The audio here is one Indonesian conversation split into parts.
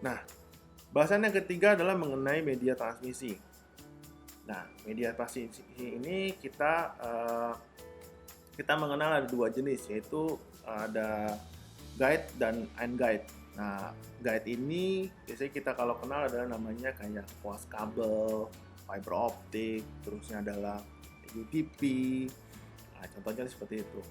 Nah, bahasan yang ketiga adalah mengenai media transmisi. Nah, media transmisi ini kita mengenal ada dua jenis, yaitu ada guide dan unguide. Nah, guide ini biasanya kita kalau kenal adalah namanya kayak coax kabel, fiber optik, terusnya adalah UTP. Nah, contohnya seperti itu.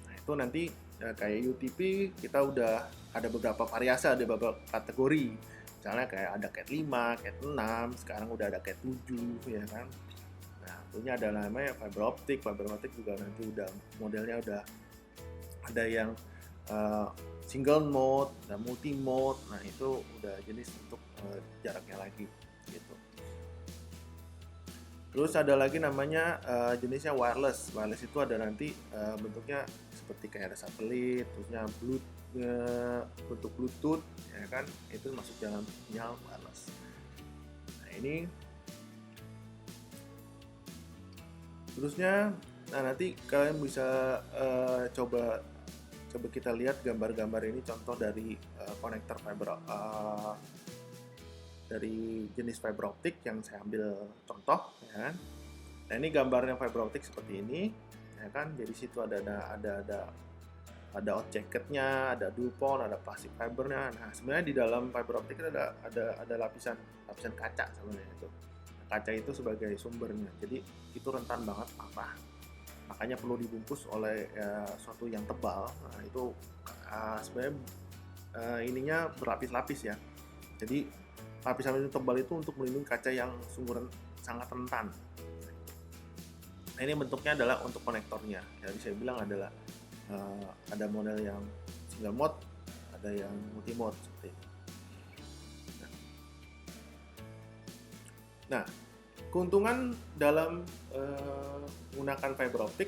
Nah, itu nanti kayak UTP kita udah ada beberapa variasi, ada beberapa kategori. Misalnya kayak ada Cat 5, Cat 6, sekarang udah ada Cat 7 ya kan. Nah, tentunya ada namanya fiber optik juga nanti udah modelnya udah ada yang single mode, dan multi mode. Nah, itu udah jenis untuk jaraknya lagi gitu. Terus ada lagi namanya jenisnya wireless. Wireless itu ada nanti bentuknya seperti kayak ada satelit, terusnya bentuk Bluetooth, ya kan? Itu masuk dalam sinyal wireless. Nah, ini terusnya, nah nanti kalian bisa coba kita lihat gambar-gambar ini, contoh dari konektor fiber dari jenis fiber optik yang saya ambil contoh, ya kan. Nah, ini gambarnya fiber optik seperti ini, ya kan. Jadi situ ada out jacketnya, ada dupont, ada plastik fibernya. Nah, sebenarnya di dalam fiber optik ada lapisan kaca sebenarnya itu. Kaca itu sebagai sumbernya, jadi itu rentan banget patah. Makanya perlu dibungkus oleh suatu yang tebal. Nah, itu sebenarnya ininya berlapis-lapis ya. Jadi lapisan itu tebal itu untuk melindungi kaca yang sungguh sangat rentan. Nah, ini bentuknya adalah untuk konektornya. Ya, bisa bilang adalah ada model yang single mode, ada yang multi mode seperti ini. Nah, keuntungan dalam menggunakan fiber optik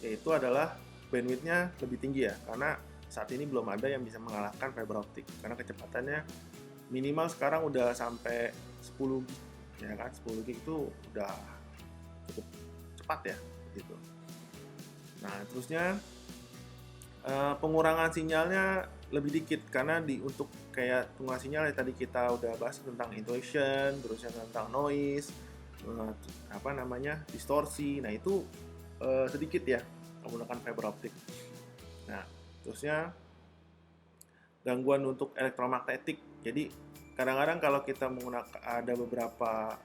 yaitu adalah bandwidth-nya lebih tinggi ya, karena saat ini belum ada yang bisa mengalahkan fiber optik karena kecepatannya minimal sekarang udah sampai 10 gig ya kan. 10 gig itu udah cukup cepat ya gitu. Nah, terusnya pengurangan sinyalnya lebih dikit karena untuk kayak tunggal sinyal yang tadi kita udah bahas tentang intuition, terusnya tentang noise, distorsi. Nah, itu sedikit ya menggunakan fiber optik. Nah, terusnya gangguan untuk elektromagnetik. Jadi kadang-kadang kalau kita menggunakan ada beberapa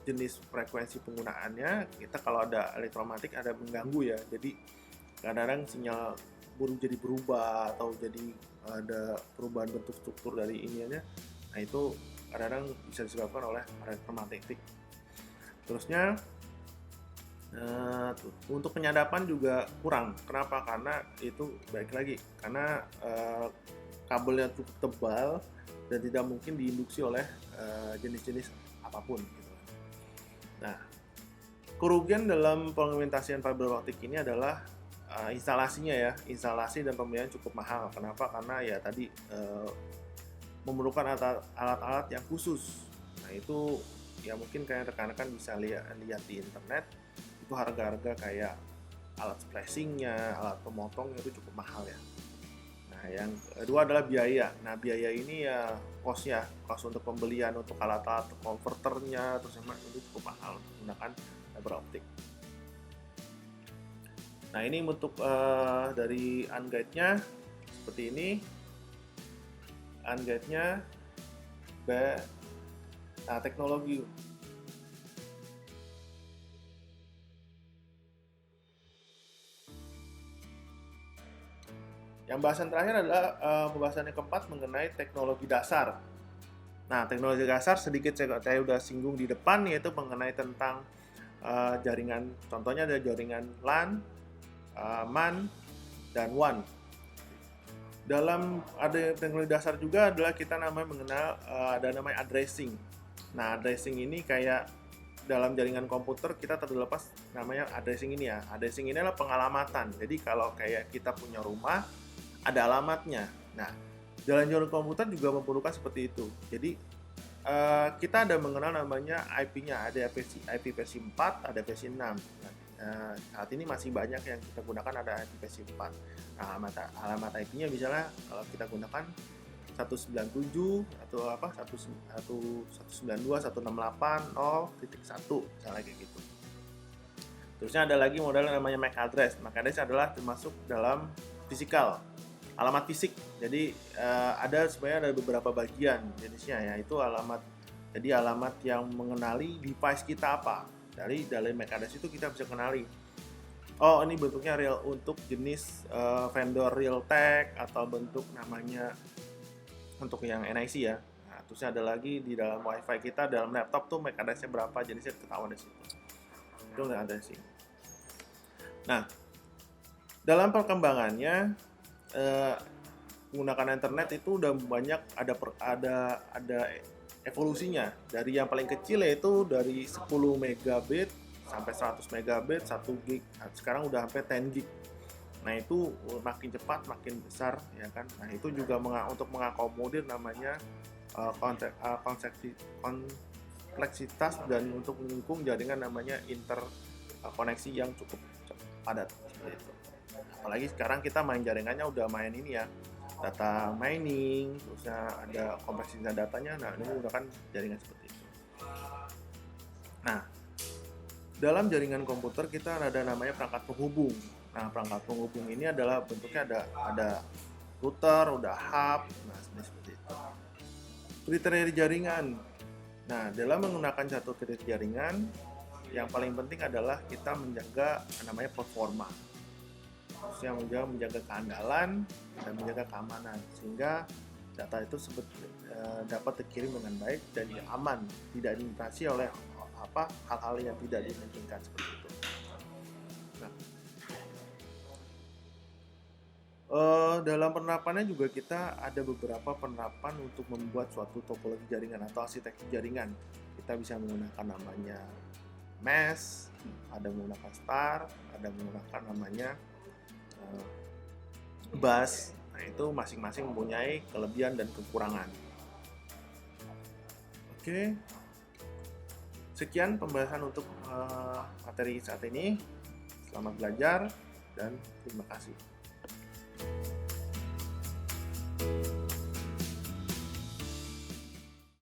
jenis frekuensi penggunaannya, kita kalau ada elektromagnetik ada mengganggu ya. Jadi kadang-kadang sinyal jadi berubah atau jadi ada perubahan bentuk struktur dari ininya. Nah, itu kadang-kadang bisa disebabkan oleh elektromagnetik. Terusnya untuk penyadapan juga kurang. Kenapa? Karena itu baik lagi karena kabelnya cukup tebal dan tidak mungkin diinduksi oleh jenis-jenis apapun gitu. Nah, kerugian dalam pengimplementasian fiber optik ini adalah instalasinya ya, instalasi dan pembelian cukup mahal. Kenapa? Karena ya tadi memerlukan alat-alat yang khusus. Nah, itu ya mungkin kayak rekan-rekan bisa lihat di internet, itu harga-harga kayak alat splicingnya, alat pemotongnya itu cukup mahal ya. Nah, yang kedua adalah biaya. Nah, biaya ini ya cost untuk pembelian untuk alat-alat converternya terus itu cukup mahal untuk menggunakan fiber optik. Nah, ini untuk dari unguide-nya seperti ini. Unguide-nya teknologi. Yang bahasan terakhir adalah pembahasan yang keempat mengenai teknologi dasar. Nah, teknologi dasar sedikit saya udah singgung di depan, yaitu mengenai tentang jaringan. Contohnya ada jaringan LAN, MAN, dan WAN. Dalam ada teknologi dasar juga adalah kita mengenal ada namanya addressing. Nah, addressing ini kayak dalam jaringan komputer kita terlepas namanya addressing ini ya. Addressing ini adalah pengalamatan. Jadi kalau kayak kita punya rumah ada alamatnya. Nah, dalam jaringan komputer juga memerlukan seperti itu. Jadi kita ada mengenal namanya IP-nya. Ada IP versi 4, ada versi 6. Nah, saat ini masih banyak yang kita gunakan ada IP versi 4. Nah, alamat IP-nya misalnya kalau kita gunakan 197 atau apa 192 168.0.1 misalnya kayak gitu. Terusnya ada lagi model yang namanya MAC address. MAC address adalah termasuk dalam fisikal, alamat fisik. Jadi sebenarnya ada beberapa bagian jenisnya, yaitu alamat. Jadi alamat yang mengenali device kita apa. Dari MAC address itu kita bisa kenali. Oh, ini bentuknya real untuk jenis vendor Realtek atau bentuk namanya untuk yang NIC ya. Nah, terusnya ada lagi di dalam WiFi kita, dalam laptop tuh MAC address-nya berapa, jenisnya ketahuan di situ. Itu nggak ada sih. Nah, dalam perkembangannya menggunakan internet itu udah banyak ada evolusinya. Dari yang paling kecil yaitu dari 10 megabit sampai 100 megabit, 1 gig. Nah, sekarang udah sampai 10 gig. Nah, itu makin cepat, makin besar ya kan. Nah, itu juga untuk mengakomodir namanya kompleksitas dan untuk mendukung jaringan namanya interkoneksi yang cukup padat gitu. Apalagi sekarang kita main jaringannya udah main ini ya, data mining, terusnya ada kompleksitas datanya. Nah, ini menggunakan jaringan seperti itu. Nah, dalam jaringan komputer kita ada namanya perangkat penghubung. Nah, perangkat penghubung ini adalah bentuknya ada router, udah hub, nah seperti itu. Kriteria jaringan. Nah, dalam menggunakan satu kriteria jaringan, yang paling penting adalah kita menjaga namanya performa. Maksudnya menjaga keandalan dan menjaga keamanan sehingga data itu dapat dikirim dengan baik dan aman, tidak diinvasi oleh hal-hal yang tidak dimungkinkan seperti itu. Nah, dalam penerapannya juga kita ada beberapa penerapan untuk membuat suatu topologi jaringan atau arsitektur jaringan. Kita bisa menggunakan namanya mesh, ada menggunakan star, ada menggunakan namanya bus. Nah, itu masing-masing mempunyai kelebihan dan kekurangan. Oke, sekian pembahasan untuk materi saat ini. Selamat belajar dan terima kasih.